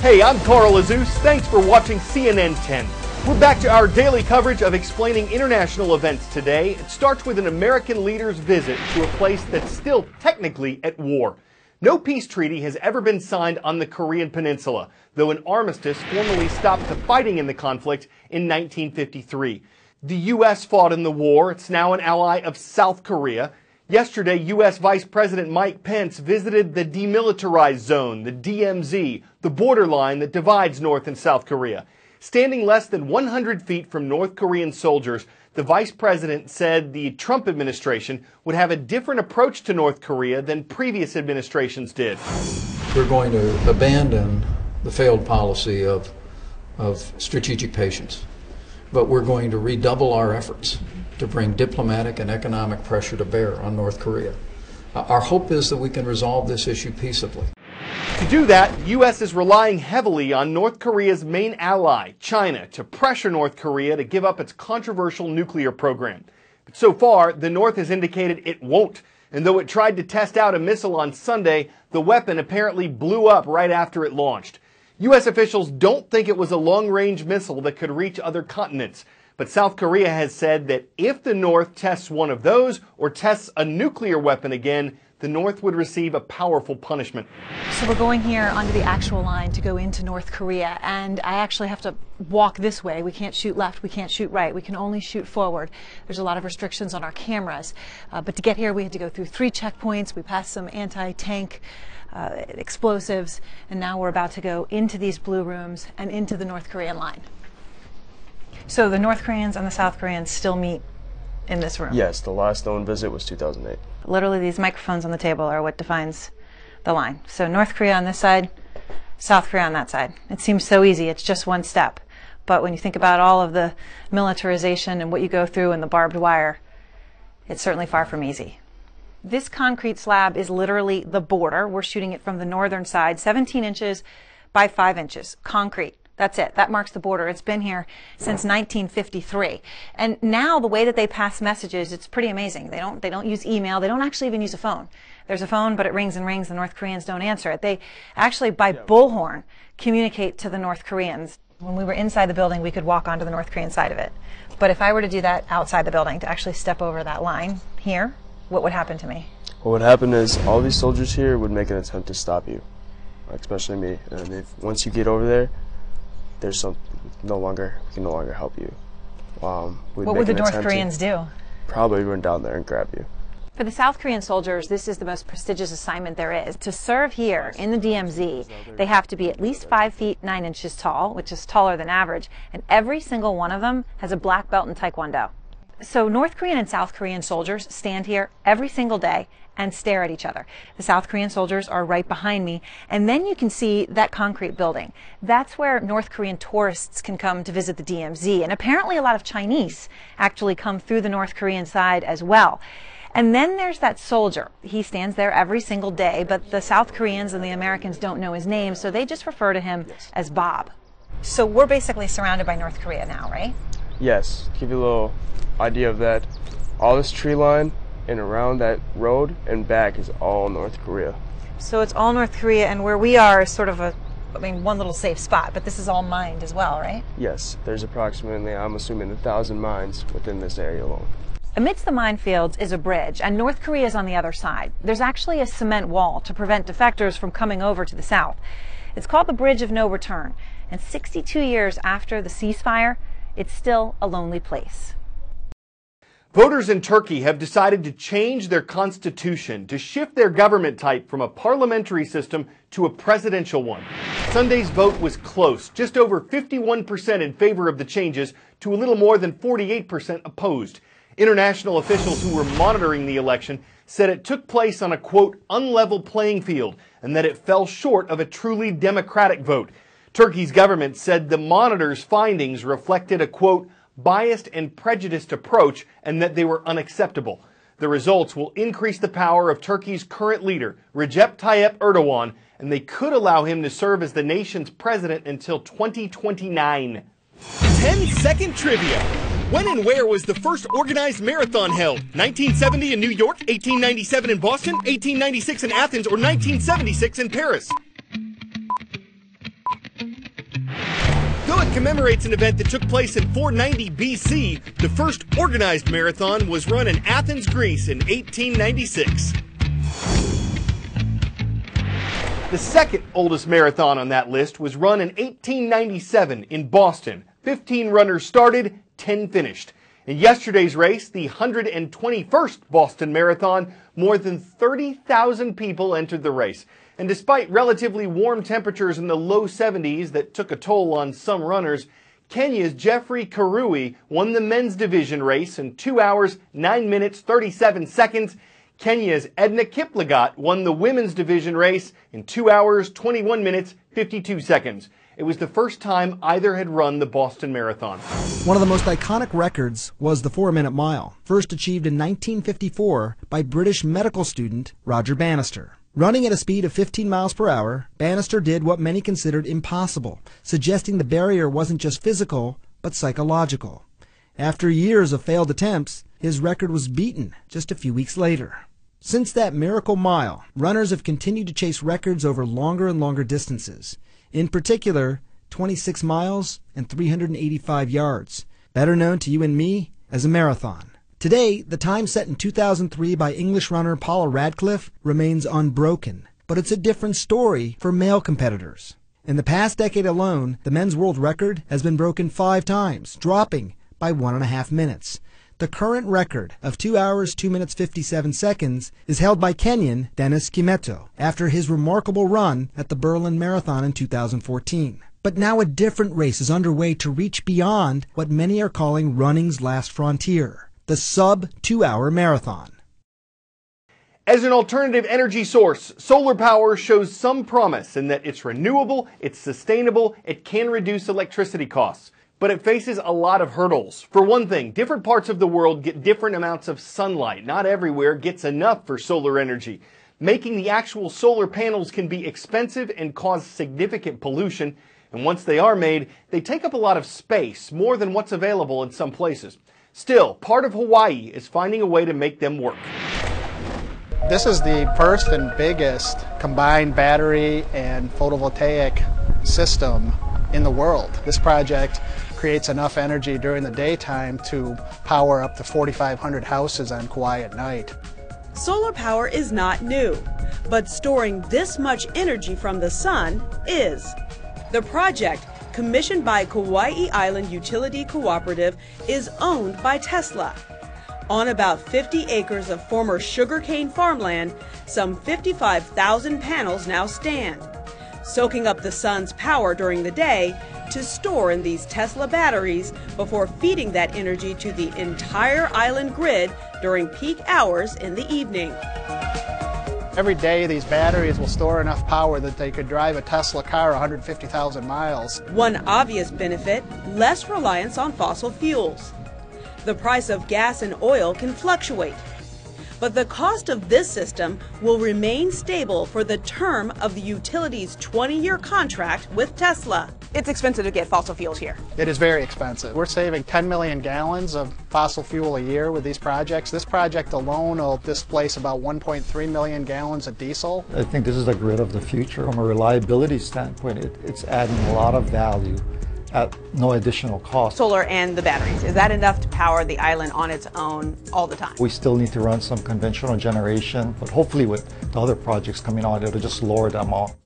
Hey, I'm Carl Azus. Thanks for watching CNN 10. We're back to our daily coverage of explaining international events today. It starts with an American leader's visit to a place that's still technically at war. No peace treaty has ever been signed on the Korean Peninsula, though an armistice formally stopped the fighting in the conflict in 1953. The U.S. fought in the war. It's now an ally of South Korea. Yesterday, U.S. Vice President Mike Pence visited the demilitarized zone, the DMZ, the borderline that divides North and South Korea. Standing less than 100 feet from North Korean soldiers, the Vice President said the Trump administration would have a different approach to North Korea than previous administrations did. We're going to abandon the failed policy of strategic patience, but we're going to redouble our efforts to bring diplomatic and economic pressure to bear on North Korea. Our hope is that we can resolve this issue peaceably. To do that, the U.S. is relying heavily on North Korea's main ally, China, to pressure North Korea to give up its controversial nuclear program. But so far, the North has indicated it won't. And though it tried to test out a missile on Sunday, the weapon apparently blew up right after it launched. U.S. officials don't think it was a long-range missile that could reach other continents. But South Korea has said that if the North tests one of those or tests a nuclear weapon again, the North would receive a powerful punishment. So we're going here onto the actual line to go into North Korea, and I actually have to walk this way. We can't shoot left, we can't shoot right, we can only shoot forward. There's a lot of restrictions on our cameras, but to get here we had to go through 3 checkpoints. We passed some anti-tank explosives, and now we're about to go into these blue rooms and into the North Korean line. So the North Koreans and the South Koreans still meet in this room? Yes, the last known visit was 2008. Literally, these microphones on the table are what defines the line. So North Korea on this side, South Korea on that side. It seems so easy. It's just one step. But when you think about all of the militarization and what you go through and the barbed wire, it's certainly far from easy. This concrete slab is literally the border. We're shooting it from the northern side, 17 inches by 5 inches, concrete. That's it. That marks the border. It's been here since 1953. And now the way that they pass messages, it's pretty amazing. They don't use email. They don't actually even use a phone. There's a phone, but it rings and rings. The North Koreans don't answer it. They actually, by bullhorn, communicate to the North Koreans. When we were inside the building, we could walk onto the North Korean side of it. But if I were to do that outside the building, to actually step over that line here, what would happen to me? What would happen is all these soldiers here would make an attempt to stop you, especially me. And once you get over there, we can no longer help you. What would the North Koreans do? Probably run down there and grab you. For the South Korean soldiers, this is the most prestigious assignment there is. To serve here in the DMZ, they have to be at least 5 feet 9 inches tall, which is taller than average, and every single one of them has a black belt in Taekwondo. So North Korean and South Korean soldiers stand here every single day and stare at each other. The South Korean soldiers are right behind me, and then you can see that concrete building. That's where North Korean tourists can come to visit the DMZ, and apparently a lot of Chinese actually come through the North Korean side as well. And then there's that soldier. He stands there every single day, but the South Koreans and the Americans don't know his name, so they just refer to him as Bob. So we're basically surrounded by North Korea now, right? Yes. To give you a little idea of that, all this tree line and around that road and back is all North Korea. So it's all North Korea, and where we are is sort of one little safe spot, but this is all mined as well, right? Yes, there's approximately, I'm assuming, 1,000 mines within this area alone. Amidst the minefields is a bridge, and North Korea is on the other side. There's actually a cement wall to prevent defectors from coming over to the south. It's called the Bridge of No Return, and 62 years after the ceasefire, it's still a lonely place. Voters in Turkey have decided to change their constitution to shift their government type from a parliamentary system to a presidential one. Sunday's vote was close, just over 51% in favor of the changes to a little more than 48% opposed. International officials who were monitoring the election said it took place on a, quote, unlevel playing field and that it fell short of a truly democratic vote. Turkey's government said the monitor's findings reflected a, quote, biased and prejudiced approach and that they were unacceptable. The results will increase the power of Turkey's current leader, Recep Tayyip Erdogan, and they could allow him to serve as the nation's president until 2029. 10-second trivia. When and where was the first organized marathon held? 1970 in New York, 1897 in Boston, 1896 in Athens, or 1976 in Paris? commemorates an event that took place in 490 BC. The first organized marathon was run in Athens, Greece in 1896. The second oldest marathon on that list was run in 1897 in Boston. 15 runners started, 10 finished. In yesterday's race, the 121st Boston Marathon, more than 30,000 people entered the race. And despite relatively warm temperatures in the low 70s that took a toll on some runners, Kenya's Jeffrey Kirui won the men's division race in 2 hours, 9 minutes, 37 seconds. Kenya's Edna Kiplagat won the women's division race in 2 hours, 21 minutes, 52 seconds. It was the first time either had run the Boston Marathon. One of the most iconic records was the 4-minute mile, first achieved in 1954 by British medical student Roger Bannister. Running at a speed of 15 miles per hour, Bannister did what many considered impossible, suggesting the barrier wasn't just physical, but psychological. After years of failed attempts, his record was beaten just a few weeks later. Since that miracle mile, runners have continued to chase records over longer and longer distances. In particular, 26 miles and 385 yards, better known to you and me as a marathon. Today, the time set in 2003 by English runner Paula Radcliffe remains unbroken, but it's a different story for male competitors. In the past decade alone, the men's world record has been broken 5 times, dropping by 1.5 minutes. The current record of 2 hours, 2 minutes, 57 seconds is held by Kenyan Dennis Kimeto after his remarkable run at the Berlin Marathon in 2014. But now a different race is underway to reach beyond what many are calling running's last frontier. The sub-2-hour marathon. As an alternative energy source, solar power shows some promise in that it's renewable, it's sustainable, it can reduce electricity costs. But it faces a lot of hurdles. For one thing, different parts of the world get different amounts of sunlight. Not everywhere gets enough for solar energy. Making the actual solar panels can be expensive and cause significant pollution. And once they are made, they take up a lot of space, more than what's available in some places. Still, part of Hawaii is finding a way to make them work. This is the first and biggest combined battery and photovoltaic system in the world. This project creates enough energy during the daytime to power up to 4,500 houses on Kauai at night. Solar power is not new, but storing this much energy from the sun is. The project, commissioned by Kauai Island Utility Cooperative, is owned by Tesla. On about 50 acres of former sugarcane farmland, some 55,000 panels now stand, soaking up the sun's power during the day to store in these Tesla batteries before feeding that energy to the entire island grid during peak hours in the evening. Every day these batteries will store enough power that they could drive a Tesla car 150,000 miles. One obvious benefit, less reliance on fossil fuels. The price of gas and oil can fluctuate, but the cost of this system will remain stable for the term of the utility's 20-year contract with Tesla. It's expensive to get fossil fuels here. It is very expensive. We're saving 10 million gallons of fossil fuel a year with these projects. This project alone will displace about 1.3 million gallons of diesel. I think this is the grid of the future. From a reliability standpoint, it's adding a lot of value at no additional cost. Solar and the batteries, is that enough to power the island on its own all the time? We still need to run some conventional generation, but hopefully with the other projects coming on, it'll just lower them all.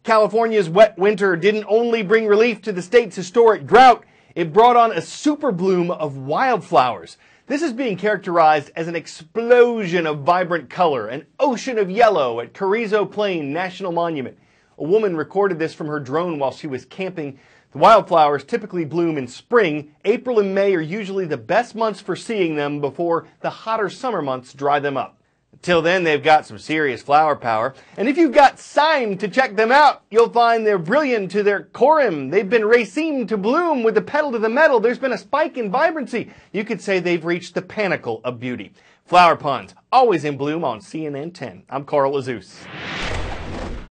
California's wet winter didn't only bring relief to the state's historic drought, it brought on a super bloom of wildflowers. This is being characterized as an explosion of vibrant color, an ocean of yellow at Carrizo Plain National Monument. A woman recorded this from her drone while she was camping. The wildflowers typically bloom in spring. April and May are usually the best months for seeing them before the hotter summer months dry them up. Till then, they've got some serious flower power. And if you've got time to check them out, you'll find they're brilliant to their corim. They've been racemed to bloom with the pedal to the metal. There's been a spike in vibrancy. You could say they've reached the pinnacle of beauty. Flower puns, always in bloom on CNN 10. I'm Carl Azus.